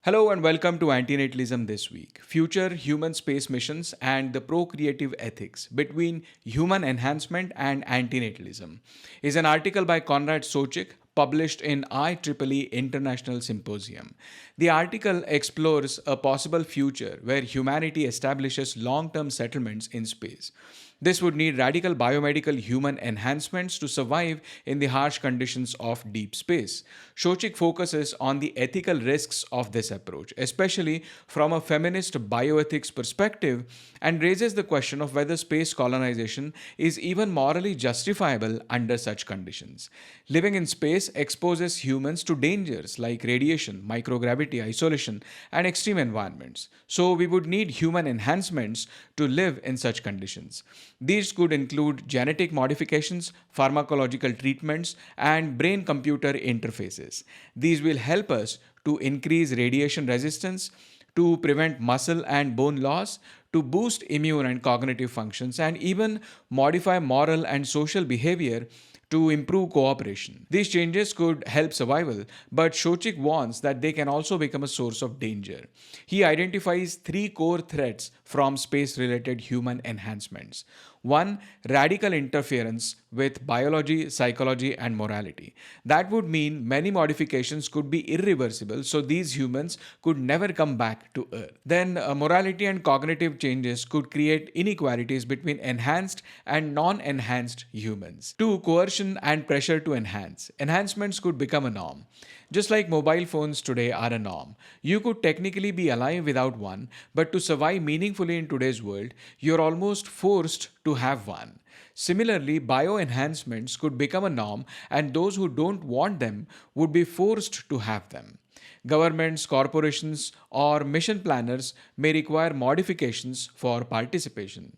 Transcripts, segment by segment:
Hello and welcome to Anti-Natalism this week. Future human space missions and the procreative ethics between human enhancement and antinatalism is an article by Konrad Szocik published in IEEE International Symposium. The article explores a possible future where humanity establishes long-term settlements in space. This would need radical biomedical human enhancements to survive in the harsh conditions of deep space. Szocik focuses on the ethical risks of this approach, especially from a feminist bioethics perspective, and raises the question of whether space colonization is even morally justifiable under such conditions. Living in space exposes humans to dangers like radiation, microgravity, isolation, and extreme environments. So, we would need human enhancements to live in such conditions. These could include genetic modifications, pharmacological treatments, and brain computer interfaces. These will help us to increase radiation resistance, to prevent muscle and bone loss, to boost immune and cognitive functions, and even modify moral and social behavior to improve cooperation. These changes could help survival, but Szocik warns that they can also become a source of danger. He identifies three core threats from space related human enhancements. One, radical interference with biology, psychology, and morality. That would mean many modifications could be irreversible, so these humans could never come back to Earth. Then, morality and cognitive changes could create inequalities between enhanced and non enhanced humans. Two, coercion and pressure to enhance. Enhancements could become a norm. Just like mobile phones today are a norm, you could technically be alive without one, but to survive meaningfully in today's world, you're almost forced to have one. Similarly, bioenhancements could become a norm, and those who don't want them would be forced to have them. Governments, corporations, or mission planners may require modifications for participation.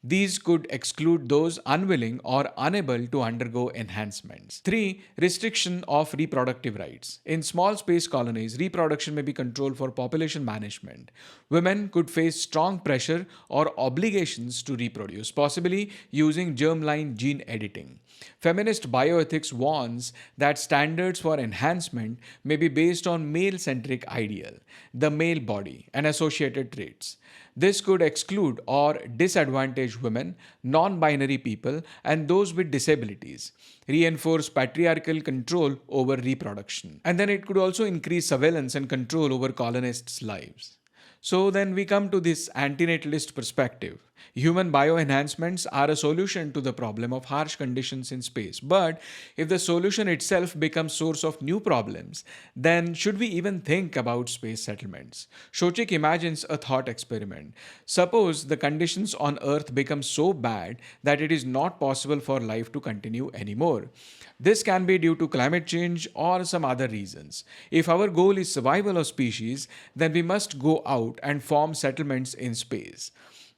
These could exclude those unwilling or unable to undergo enhancements. 3. Restriction of reproductive rights. In small space colonies, reproduction may be controlled for population management. Women could face strong pressure or obligations to reproduce, possibly using germline gene editing. Feminist bioethics warns that standards for enhancement may be based on male centric ideal, the male body, and associated traits. This could exclude or disadvantage women, non binary people, and those with disabilities, reinforce patriarchal control over reproduction. And then it could also increase surveillance and control over colonists' lives. So then we come to this antinatalist perspective. Human bioenhancements are a solution to the problem of harsh conditions in space. But if the solution itself becomes source of new problems, then should we even think about space settlements? Szocik imagines a thought experiment. Suppose the conditions on Earth become so bad that it is not possible for life to continue anymore. This can be due to climate change or some other reasons. If our goal is survival of species, then we must go out and form settlements in space.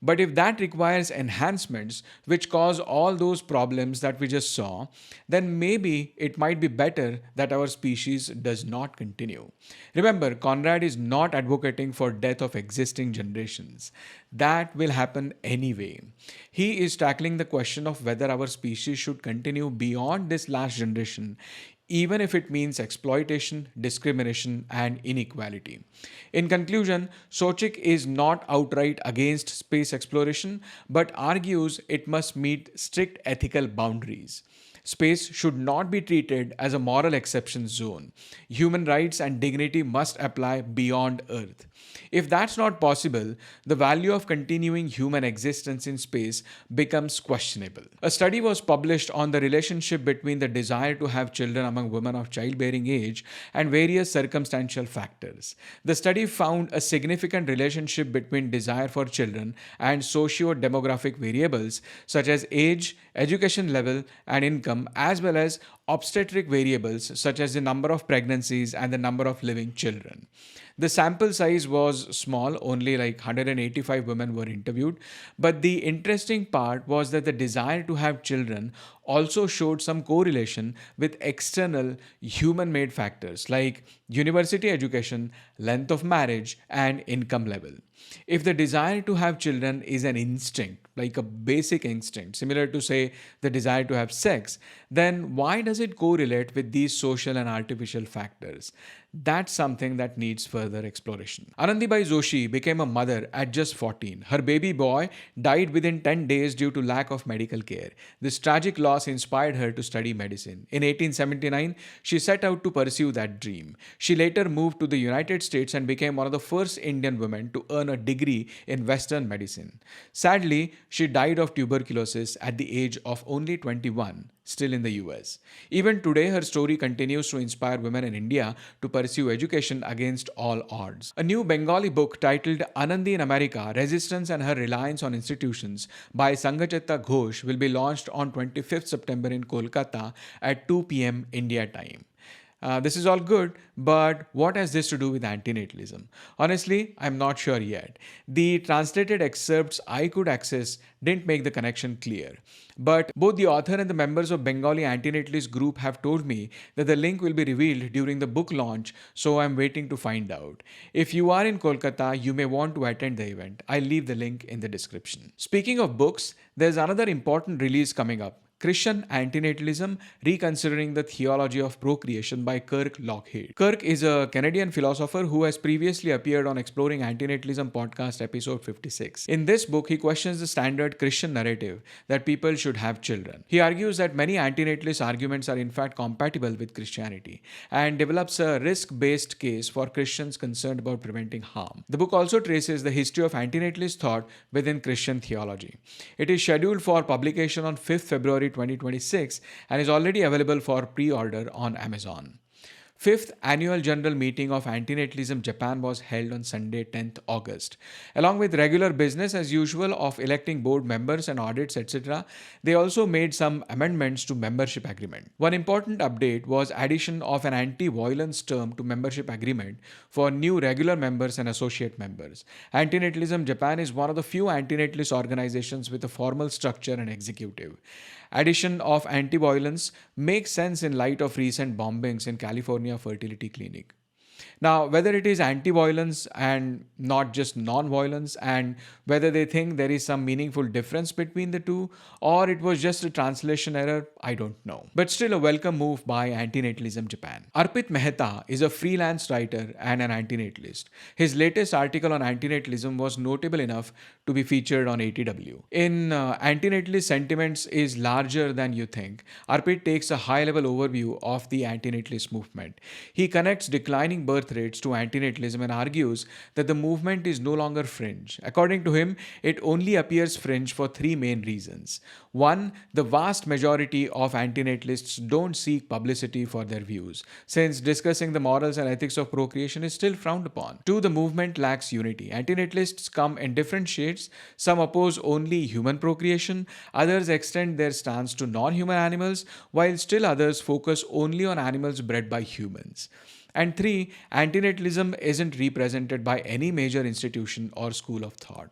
But if that requires enhancements which cause all those problems that we just saw, then maybe it might be better that our species does not continue. Remember, Conrad is not advocating for death of existing generations. That will happen anyway. He is tackling the question of whether our species should continue beyond this last generation, even if it means exploitation, discrimination, and inequality. In conclusion, Szocik is not outright against space exploration, but argues it must meet strict ethical boundaries. Space should not be treated as a moral exception zone. Human rights and dignity must apply beyond Earth. If that's not possible, the value of continuing human existence in space becomes questionable. A study was published on the relationship between the desire to have children among women of childbearing age and various circumstantial factors. The study found a significant relationship between desire for children and socio-demographic variables such as age, education level, and income, as well as obstetric variables such as the number of pregnancies and the number of living children. The sample size was small, only like 185 women were interviewed. But the interesting part was that the desire to have children also showed some correlation with external human made factors like university education, length of marriage, and income level. If the desire to have children is an instinct, like a basic instinct, similar to, say, the desire to have sex, then why does it correlate with these social and artificial factors? that's something that needs further exploration. Anandi Bai Joshi became a mother at just 14. Her baby boy died within 10 days due to lack of medical care. This tragic loss inspired her to study medicine. In 1879, she set out to pursue that dream. She later moved to the United States and became one of the first Indian women to earn a degree in Western medicine. Sadly, she died of tuberculosis at the age of only 21, still in the US. Even today, her story continues to inspire women in India to pursue education against all odds. A new Bengali book titled Anandi in America, Resistance and Her Reliance on Institutions by Sangachatta Ghosh will be launched on 25th September in Kolkata at 2 p.m. India time. This is all good, but what has this to do with antinatalism? Honestly, I'm not sure yet. The translated excerpts I could access didn't make the connection clear. But both the author and the members of Bengali Antinatalist group have told me that the link will be revealed during the book launch, so I'm waiting to find out. If you are in Kolkata, you may want to attend the event. I'll leave the link in the description. Speaking of books, there's another important release coming up. Christian Anti-Natalism, Reconsidering the Theology of Procreation by Kirk Lougheed. Kirk is a Canadian philosopher who has previously appeared on Exploring Anti-Natalism podcast episode 56. In this book, he questions the standard Christian narrative that people should have children. He argues that many anti-natalist arguments are in fact compatible with Christianity and develops a risk-based case for Christians concerned about preventing harm. The book also traces the history of anti-natalist thought within Christian theology. It is scheduled for publication on 5th February 2026 and is already available for pre-order on Amazon. Fifth annual general meeting of Anti-Natalism Japan was held on Sunday, 10th August. Along with regular business as usual of electing board members and audits, etc., they also made some amendments to membership agreement. One important update was addition of an anti-violence term to membership agreement for new regular members and associate members. Anti-Natalism Japan is one of the few anti-natalist organizations with a formal structure and executive. Addition of anti-violence makes sense in light of recent bombings in California fertility clinic. Now, whether it is anti-violence and not just non-violence, and whether they think there is some meaningful difference between the two, or it was just a translation error, I don't know. But still a welcome move by Anti-Natalism Japan. Arpit Mehta is a freelance writer and an anti-natalist. His latest article on anti-natalism was notable enough to be featured on ATW. In Anti-Natalist Sentiments is Larger Than You Think, Arpit takes a high-level overview of the anti-natalist movement. He connects declining birth rates to antinatalism and argues that the movement is no longer fringe. According to him, it only appears fringe for three main reasons. One, the vast majority of antinatalists don't seek publicity for their views, since discussing the morals and ethics of procreation is still frowned upon. Two, the movement lacks unity. Antinatalists come in different shades. Some oppose only human procreation, others extend their stance to non-human animals, while still others focus only on animals bred by humans. And three, antinatalism isn't represented by any major institution or school of thought.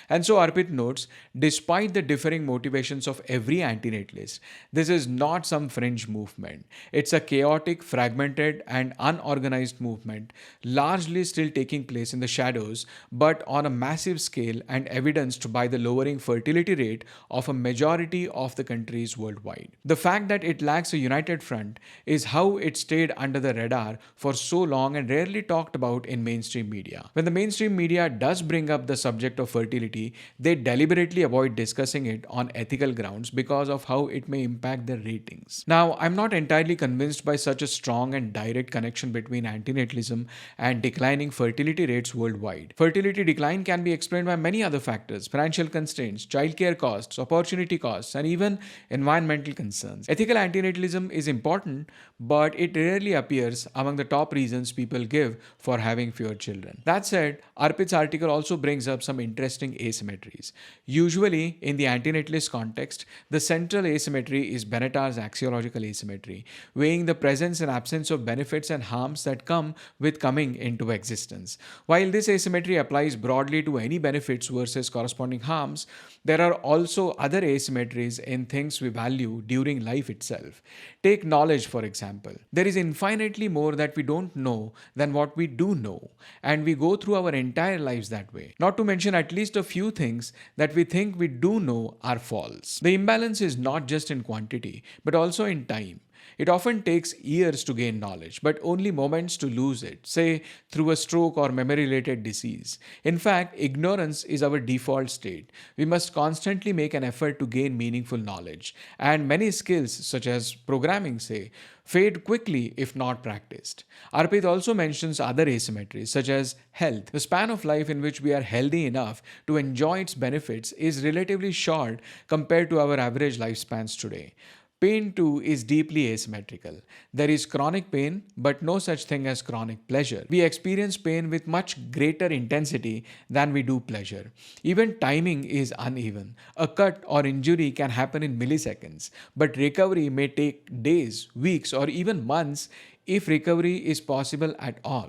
And so Arpit notes, despite the differing motivations of every antinatalist, this is not some fringe movement. It's a chaotic, fragmented, and unorganized movement, largely still taking place in the shadows, but on a massive scale and evidenced by the lowering fertility rate of a majority of the countries worldwide. The fact that it lacks a united front is how it stayed under the radar for so long and rarely talked about in mainstream media. When the mainstream media does bring up the subject of fertility, they deliberately avoid discussing it on ethical grounds because of how it may impact their ratings. Now, I'm not entirely convinced by such a strong and direct connection between antinatalism and declining fertility rates worldwide. Fertility decline can be explained by many other factors: financial constraints, childcare costs, opportunity costs, and even environmental concerns. Ethical antinatalism is important, but it rarely appears among the top reasons people give for having fewer children. That said, Arpit's article also brings up some interesting asymmetries. Usually, in the antinatalist context, the central asymmetry is Bennett's axiological asymmetry, weighing the presence and absence of benefits and harms that come with coming into existence. While this asymmetry applies broadly to any benefits versus corresponding harms, there are also other asymmetries in things we value during life itself. Take knowledge, for example. There is infinitely more that we don't know than what we do know, and we go through our entire lives that way. Not to mention at least a few things that we think we do know are false. The imbalance is not just in quantity, but also in time. It often takes years to gain knowledge, but only moments to lose it, say through a stroke or memory related disease. In fact, ignorance is our default state. We must constantly make an effort to gain meaningful knowledge, and many skills, such as programming, say, fade quickly if not practiced. Arpit also mentions other asymmetries, such as health. The span of life in which we are healthy enough to enjoy its benefits is relatively short compared to our average lifespans today. Pain too is deeply asymmetrical. There is chronic pain, but no such thing as chronic pleasure. We experience pain with much greater intensity than we do pleasure. Even timing is uneven. A cut or injury can happen in milliseconds, but recovery may take days, weeks, or even months if recovery is possible at all.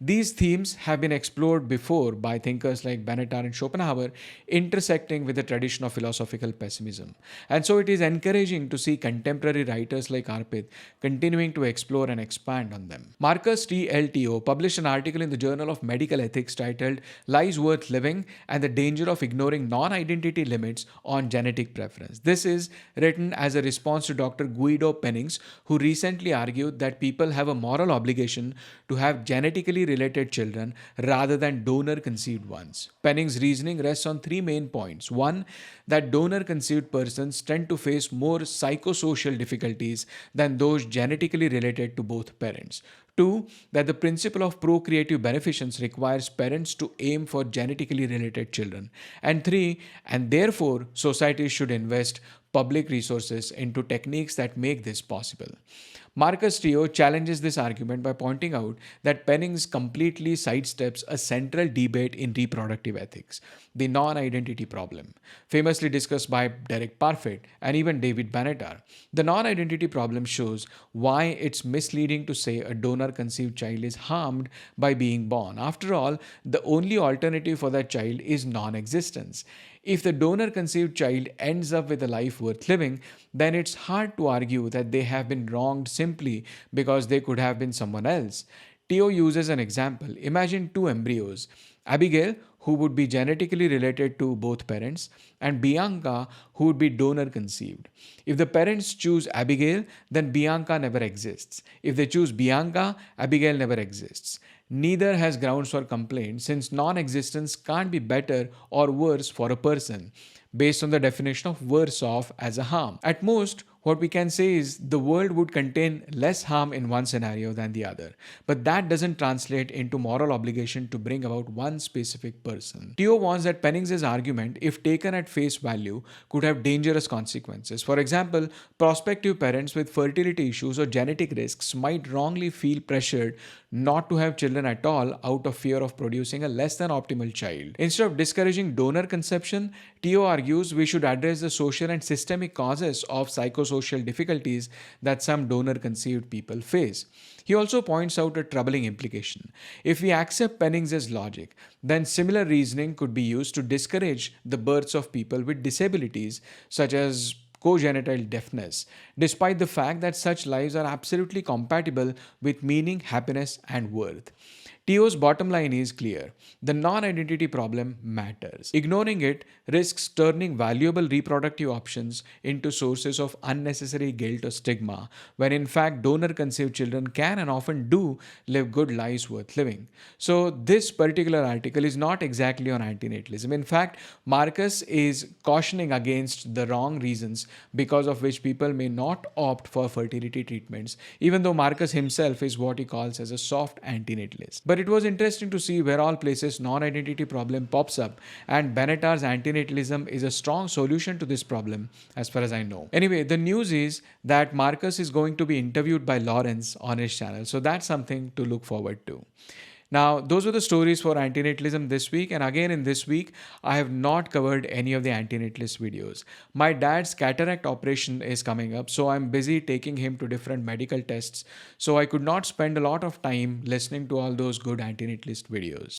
These themes have been explored before by thinkers like Bentham and Schopenhauer, intersecting with the tradition of philosophical pessimism. And so it is encouraging to see contemporary writers like Arpit continuing to explore and expand on them. Marcus T. L. Teo published an article in the Journal of Medical Ethics titled Lives Worth Living and the Danger of Ignoring Non-Identity Limits on Genetic Preference. This is written as a response to Dr. Guido Pennings, who recently argued that people have a moral obligation to have genetically related children rather than donor conceived ones. Penning's reasoning rests on three main points. One, that donor conceived persons tend to face more psychosocial difficulties than those genetically related to both parents. Two, that the principle of procreative beneficence requires parents to aim for genetically related children. And three, and therefore societies should invest public resources into techniques that make this possible. Marcus Teo challenges this argument by pointing out that Pennings completely sidesteps a central debate in reproductive ethics, the non-identity problem, famously discussed by Derek Parfit and even David Bannetar. The non-identity problem shows why it's misleading to say a donor-conceived child is harmed by being born. After all, the only alternative for that child is non-existence. If the donor conceived child ends up with a life worth living, then it's hard to argue that they have been wronged simply because they could have been someone else. Teo uses an example. Imagine two embryos, Abigail, who would be genetically related to both parents, and Bianca, who would be donor conceived. If the parents choose Abigail, then Bianca never exists. If they choose Bianca, Abigail never exists. Neither has grounds for complaint, since non-existence can't be better or worse for a person, based on the definition of worse off as a harm. At most, what we can say is the world would contain less harm in one scenario than the other. But that doesn't translate into moral obligation to bring about one specific person. Teo warns that Pennings' argument, if taken at face value, could have dangerous consequences. For example, prospective parents with fertility issues or genetic risks might wrongly feel pressured not to have children at all out of fear of producing a less than optimal child. Instead of discouraging donor conception, Teo argues we should address the social and systemic causes of psychosocial difficulties that some donor conceived people face. He also points out a troubling implication. If we accept Pennings' logic, then similar reasoning could be used to discourage the births of people with disabilities, such as congenital deafness, despite the fact that such lives are absolutely compatible with meaning, happiness, and worth. Teo's bottom line is clear. The non-identity problem matters. Ignoring it risks turning valuable reproductive options into sources of unnecessary guilt or stigma, when in fact donor-conceived children can and often do live good lives worth living. So this particular article is not exactly on antinatalism. In fact, Marcus is cautioning against the wrong reasons because of which people may not opt for fertility treatments, even though Marcus himself is what he calls as a soft antinatalist. But it was interesting to see where all places non-identity problem pops up, and Bannetar's antinatalism is a strong solution to this problem as far as I know. Anyway, the news is that Marcus is going to be interviewed by Lawrence on his channel, so that's something to look forward to. Now, those were the stories for antinatalism this week, and again in this week, I have not covered any of the antinatalist videos. My dad's cataract operation is coming up, so I'm busy taking him to different medical tests, so I could not spend a lot of time listening to all those good antinatalist videos.